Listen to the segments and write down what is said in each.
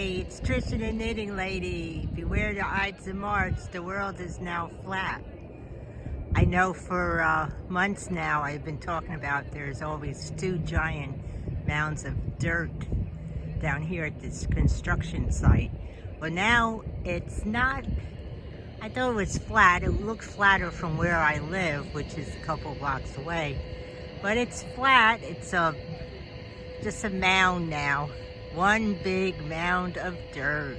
Hey, it's Trisha the Knitting Lady. Beware the Ides of March. The world is now flat. I know for months now I've been talking about there's always two giant mounds of dirt down here at this construction site. Well, now it's not. I thought it was flat. It looked flatter from where I live, which is a couple blocks away. But it's flat. It's just a mound now. One big mound of dirt.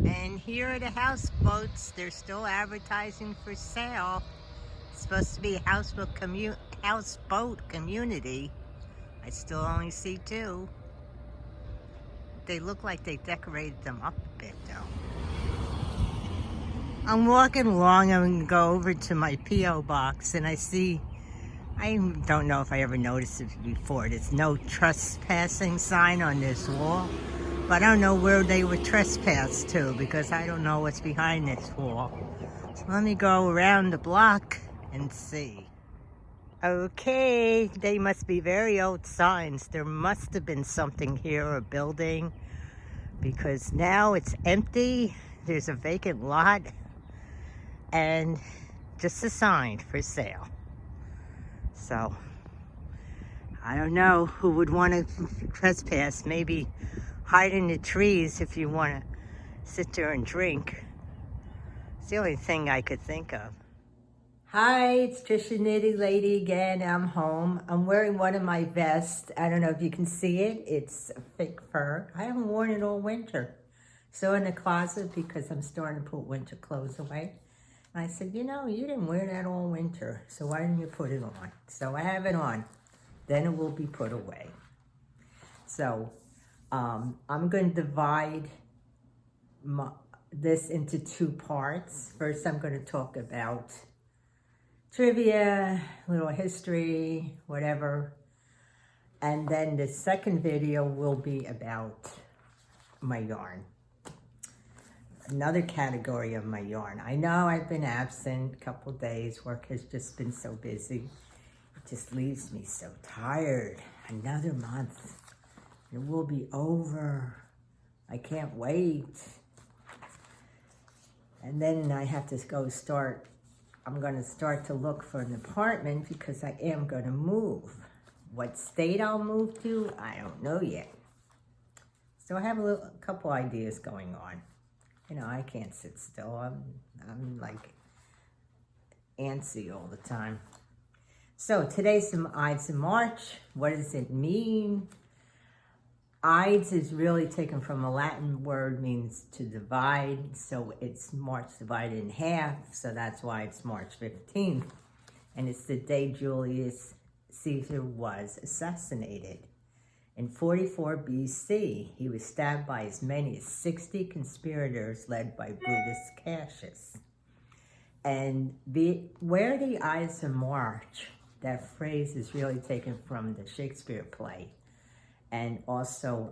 And here are the houseboats. They're still advertising for sale. It's supposed to be a houseboat community. I still only see two. They look like they decorated them up a bit though. I'm walking along. I'm going to go over to my P.O. box and I don't know if I ever noticed it before. There's no trespassing sign on this wall. But I don't know where they would trespass to because I don't know what's behind this wall. So let me go around the block and see. Okay, they must be very old signs. There must have been something here, a building, because now it's empty. There's a vacant lot and just a sign for sale. So, I don't know who would want to trespass. Maybe hide in the trees if you want to sit there and drink. It's the only thing I could think of. Hi, it's Trisha Knitting Lady again. I'm home. I'm wearing one of my vests. I don't know if you can see it. It's fake fur. I haven't worn it all winter. So in the closet because I'm starting to put winter clothes away. I said, you know, you didn't wear that all winter, so why didn't you put it on? So I have it on. Then it will be put away. So I'm going to divide this into two parts. First, I'm going to talk about trivia, little history, whatever. And then the second video will be about my yarn. Another category of my yarn. I know I've been absent a couple days. Work has just been so busy. It just leaves me so tired. Another month. It will be over. I can't wait. And then I have to I'm going to start to look for an apartment because I am going to move. What state I'll move to, I don't know yet. So I have a couple ideas going on. You know, I can't sit still. I'm like antsy all the time. So today's some Ides of March. What does it mean? Ides is really taken from a Latin word, means to divide. So it's March divided in half. So that's why it's March 15th. And it's the day Julius Caesar was assassinated. In 44 BC, he was stabbed by as many as 60 conspirators led by Brutus Cassius. And where the Ides of March, that phrase is really taken from the Shakespeare play. And also,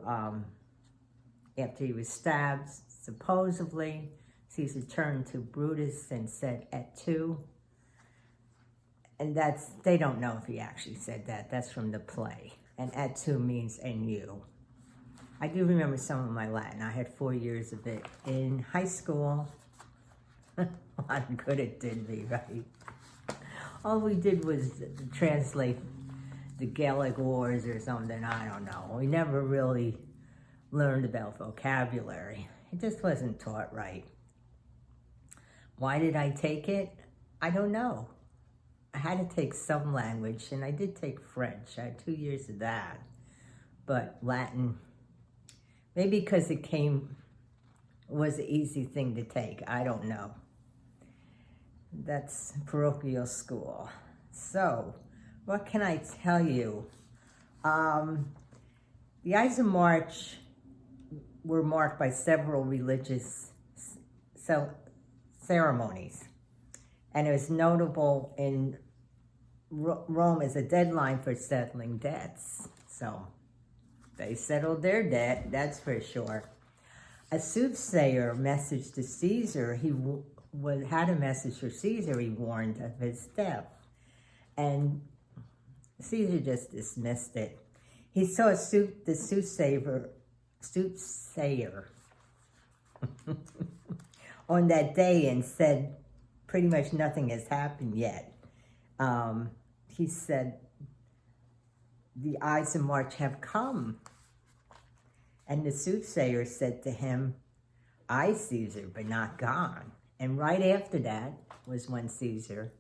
after he was stabbed, supposedly, Caesar turned to Brutus and said, "Et tu." And they don't know if he actually said that. That's from the play. And et tu means and you. I do remember some of my Latin. I had 4 years of it in high school. I'm good it did me, right? All we did was translate the Gaelic Wars or something, I don't know. We never really learned about vocabulary. It just wasn't taught right. Why did I take it? I don't know. I had to take some language, and I did take French. I had 2 years of that. But Latin, maybe because it was an easy thing to take. I don't know. That's parochial school. So, what can I tell you? The Ides of March were marked by several religious ceremonies. And it was notable in Rome as a deadline for settling debts. So they settled their debt, that's for sure. A soothsayer message to Caesar, had a message for Caesar, he warned of his death. And Caesar just dismissed it. He saw the soothsayer soothsayer on that day and said pretty much nothing has happened yet. He said, the Ides of March have come. And the soothsayer said to him, I, Caesar, but not gone. And right after that was when Caesar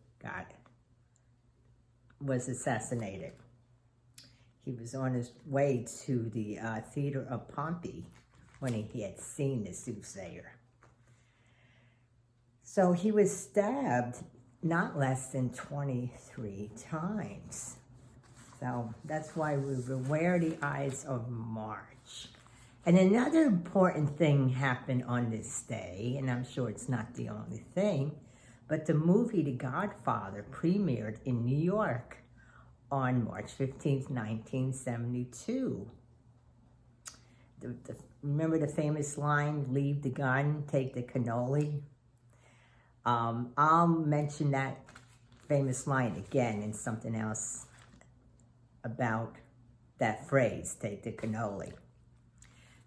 was assassinated. He was on his way to the theater of Pompey when he had seen the soothsayer. So he was stabbed not less than 23 times. So that's why we wear the Ides of March. And another important thing happened on this day, and I'm sure it's not the only thing, but the movie The Godfather premiered in New York on March 15th, 1972. Remember the famous line, leave the gun, take the cannoli? I'll mention that famous line again in something else about that phrase, take the cannoli.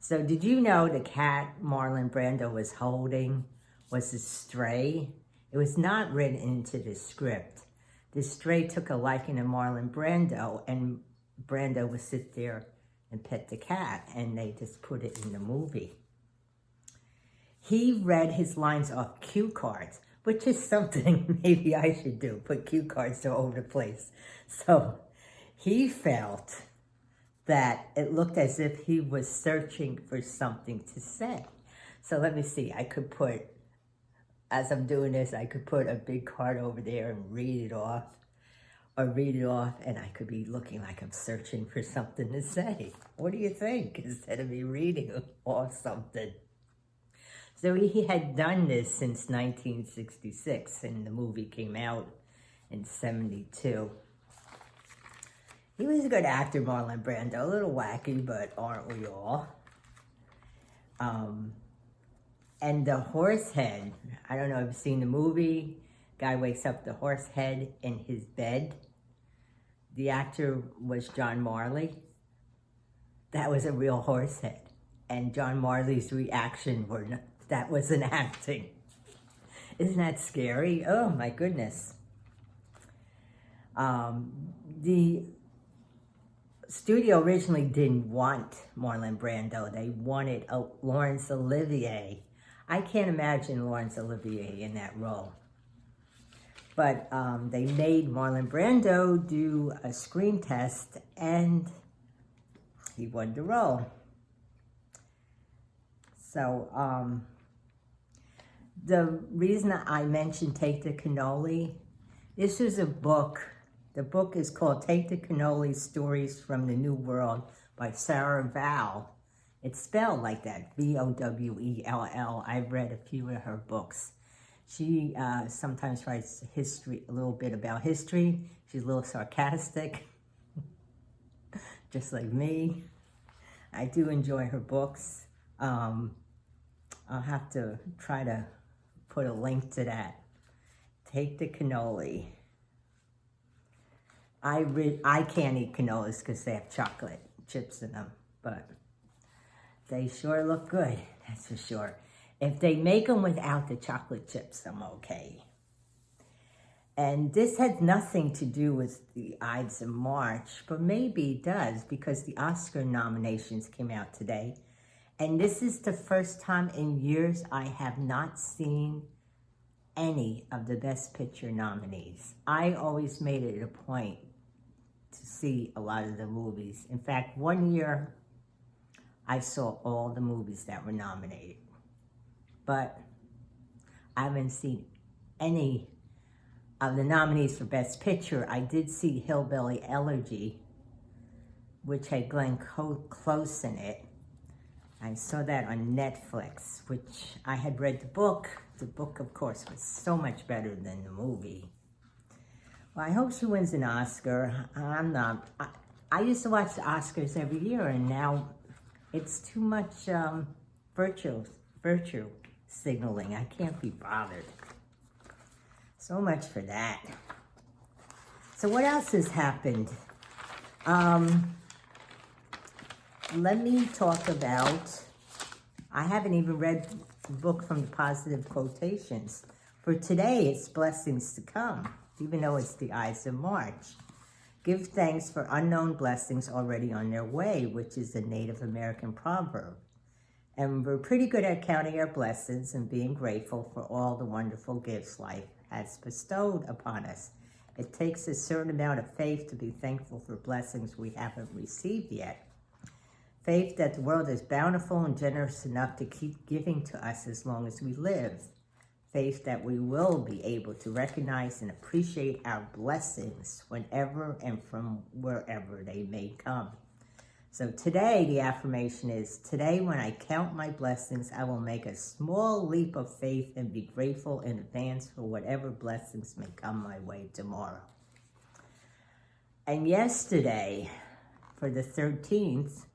So did you know the cat Marlon Brando was holding was a stray? It was not written into the script. The stray took a liking to Marlon Brando, and Brando would sit there and pet the cat, and they just put it in the movie. He read his lines off cue cards, which is something maybe I should do, put cue cards all over the place. So he felt that it looked as if he was searching for something to say. So let me see, I could put, as I'm doing this, I could put a big card over there and read it off, and I could be looking like I'm searching for something to say. What do you think? Instead of me reading off something. So he had done this since 1966, and the movie came out in 72. He was a good actor, Marlon Brando, a little wacky, but aren't we all? And the horse head, I don't know if you've seen the movie, guy wakes up the horse head in his bed. The actor was John Marley. That was a real horse head. And John Marley's reaction that wasn't acting. Isn't that scary? Oh my goodness. The studio originally didn't want Marlon Brando. They wanted Laurence Olivier. I can't imagine Laurence Olivier in that role. But they made Marlon Brando do a screen test, and he won the role. So the reason I mentioned Take the Cannoli, this is a book. The book is called Take the Cannoli, Stories from the New World by Sarah Vowell. It's spelled like that, V-O-W-E-L-L. I've read a few of her books. She sometimes writes history, a little bit about history. She's a little sarcastic, just like me. I do enjoy her books. I'll have to try to put a link to that. Take the Cannoli. I can't eat cannolis because they have chocolate chips in them, but they sure look good, that's for sure. If they make them without the chocolate chips, I'm okay. And this has nothing to do with the Ides of March, but maybe it does because the Oscar nominations came out today. And this is the first time in years I have not seen any of the Best Picture nominees. I always made it a point to see a lot of the movies. In fact, one year I saw all the movies that were nominated. But I haven't seen any of the nominees for Best Picture. I did see Hillbilly Elegy, which had Glenn Close in it. I saw that on Netflix, which I had read the book. The book, of course, was so much better than the movie. Well, I hope she wins an Oscar. I'm not. I used to watch the Oscars every year, and now it's too much virtue signaling. I can't be bothered. So much for that. So what else has happened? let me talk about, I haven't even read the book from the positive quotations. For today, it's blessings to come, even though it's the Ides of March. Give thanks for unknown blessings already on their way, which is a Native American proverb. And we're pretty good at counting our blessings and being grateful for all the wonderful gifts life has bestowed upon us. It takes a certain amount of faith to be thankful for blessings we haven't received yet. Faith that the world is bountiful and generous enough to keep giving to us as long as we live. Faith that we will be able to recognize and appreciate our blessings whenever and from wherever they may come. So today, the affirmation is, today when I count my blessings, I will make a small leap of faith and be grateful in advance for whatever blessings may come my way tomorrow. And yesterday, for the 13th,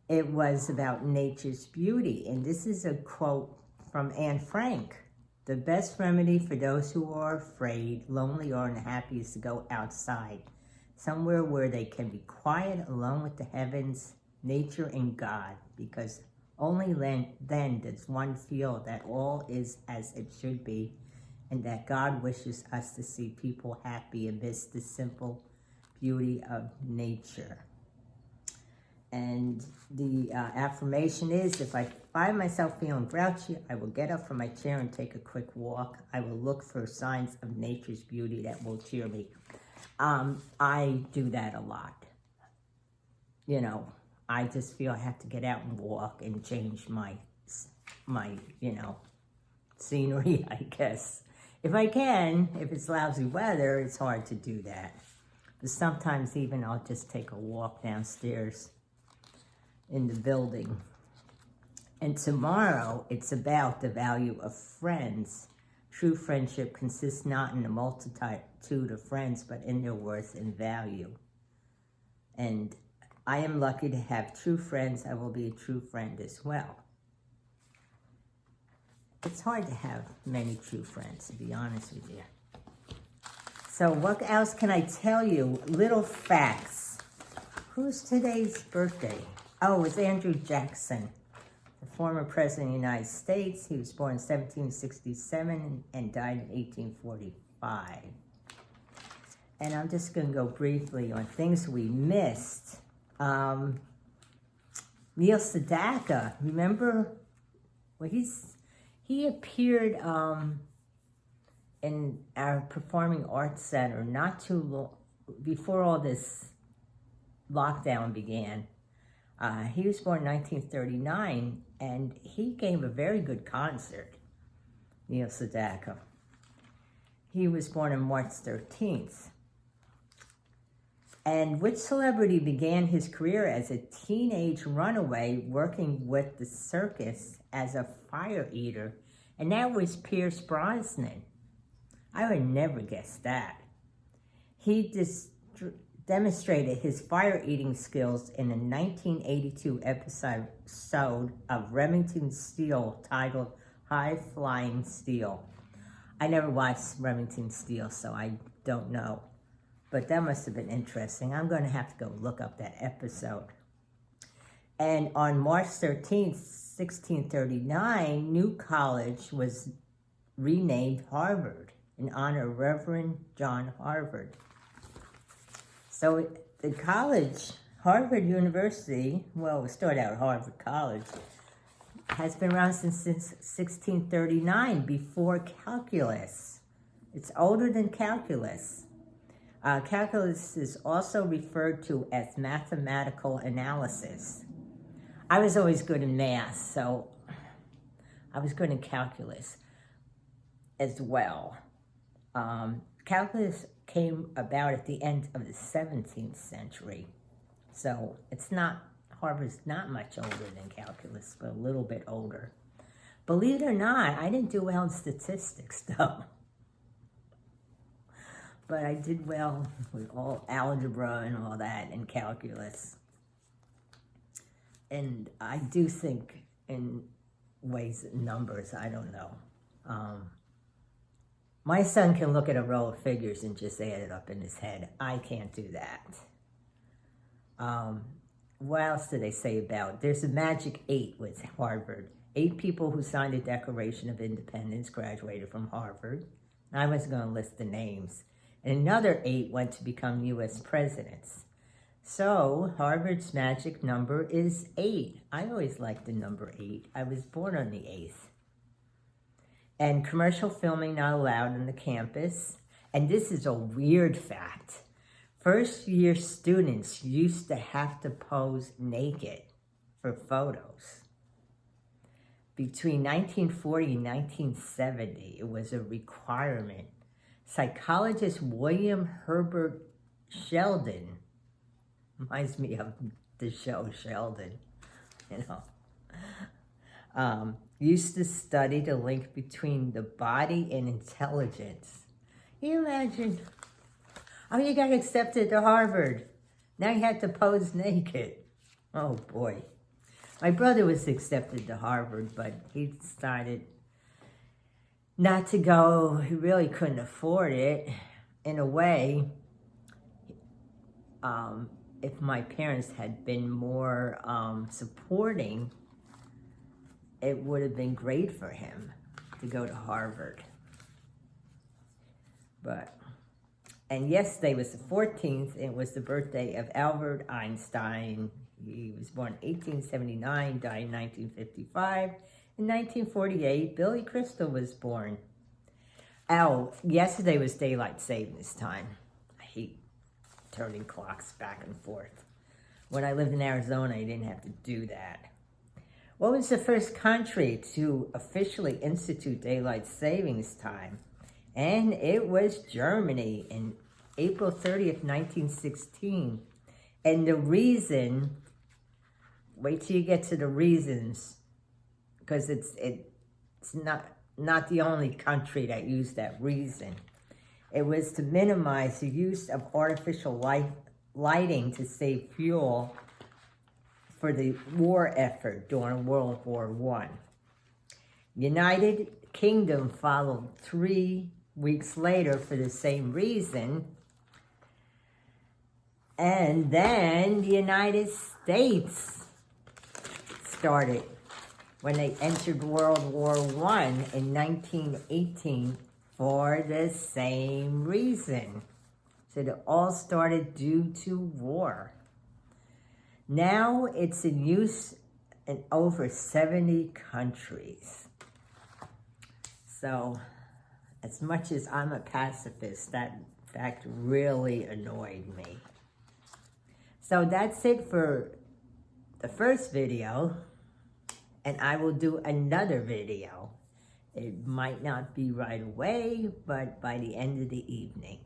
it was about nature's beauty. And this is a quote from Anne Frank. The best remedy for those who are afraid, lonely, or unhappy is to go outside. Somewhere where they can be quiet, alone with the heavens, nature, and God, because only then does one feel that all is as it should be, and that God wishes us to see people happy amidst the simple beauty of nature. And the affirmation is, if I find myself feeling grouchy, I will get up from my chair and take a quick walk. I will look for signs of nature's beauty that will cheer me. I do that a lot. You know, I just feel I have to get out and walk and change my scenery, I guess. If I can, if it's lousy weather, it's hard to do that. But sometimes even I'll just take a walk downstairs in the building. And tomorrow, it's about the value of friends. True friendship consists not in a multitude of friends, but in their worth and value. And I am lucky to have true friends. I will be a true friend as well. It's hard to have many true friends, to be honest with you. So what else can I tell you? Little facts. Who's today's birthday? Oh, it's Andrew Jackson, the former president of the United States. He was born in 1767 and died in 1845. And I'm just going to go briefly on things we missed. Neil Sedaka, remember? Well, he appeared in our Performing Arts Center not too long before all this lockdown began. He was born in 1939, and he gave a very good concert, Neil Sedaka. He was born on March 13th. And which celebrity began his career as a teenage runaway working with the circus as a fire eater? And that was Pierce Brosnan. I would never guess that. He demonstrated his fire-eating skills in a 1982 episode of Remington Steele titled High Flying Steel. I never watched Remington Steele, so I don't know. But that must have been interesting. I'm going to have to go look up that episode. And on March 13th, 1639, New College was renamed Harvard in honor of Reverend John Harvard. So the college, Harvard University, well, it started out Harvard College, has been around since 1639, before calculus. It's older than calculus. Calculus is also referred to as mathematical analysis. I was always good in math, so I was good in calculus as well. Calculus came about at the end of the 17th century. So it's not, Harvard's not much older than calculus, but a little bit older. Believe it or not, I didn't do well in statistics though. But I did well with all algebra and all that and calculus. And I do think in ways and numbers, I don't know. My son can look at a row of figures and just add it up in his head. I can't do that. what else did they say about? There's a magic 8 with Harvard. 8 people who signed the Declaration of Independence graduated from Harvard. I was going to list the names. And another 8 went to become U.S. presidents. So Harvard's magic number is 8. I always liked the number 8. I was born on the 8th. And commercial filming not allowed on the campus. And this is a weird fact. First-year students used to have to pose naked for photos. Between 1940 and 1970, it was a requirement. Psychologist William Herbert Sheldon, reminds me of the show Sheldon, used to study the link between the body and intelligence. Can you imagine? Oh, you got accepted to Harvard. Now you had to pose naked. Oh, boy. My brother was accepted to Harvard, but he decided not to go. He really couldn't afford it. In a way, if my parents had been more supporting, it would have been great for him to go to Harvard. And yesterday was the 14th. It was the birthday of Albert Einstein. He was born in 1879, died in 1955. In 1948, Billy Crystal was born. Oh, yesterday was daylight savings time. I hate turning clocks back and forth. When I lived in Arizona, I didn't have to do that. What was the first country to officially institute daylight savings time? And it was Germany in April 30th, 1916. And the reason, wait till you get to the reasons, because it's not the only country that used that reason. It was to minimize the use of artificial lighting to save fuel for the war effort during World War I. United Kingdom followed 3 weeks later for the same reason. And then the United States started when they entered World War I in 1918 for the same reason. So it all started due to war. Now it's in use in over 70 countries. So, as much as I'm a pacifist, that fact really annoyed me. So that's it for the first video, and I will do another video. It might not be right away, but by the end of the evening.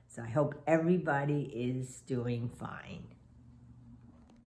So I hope everybody is doing fine.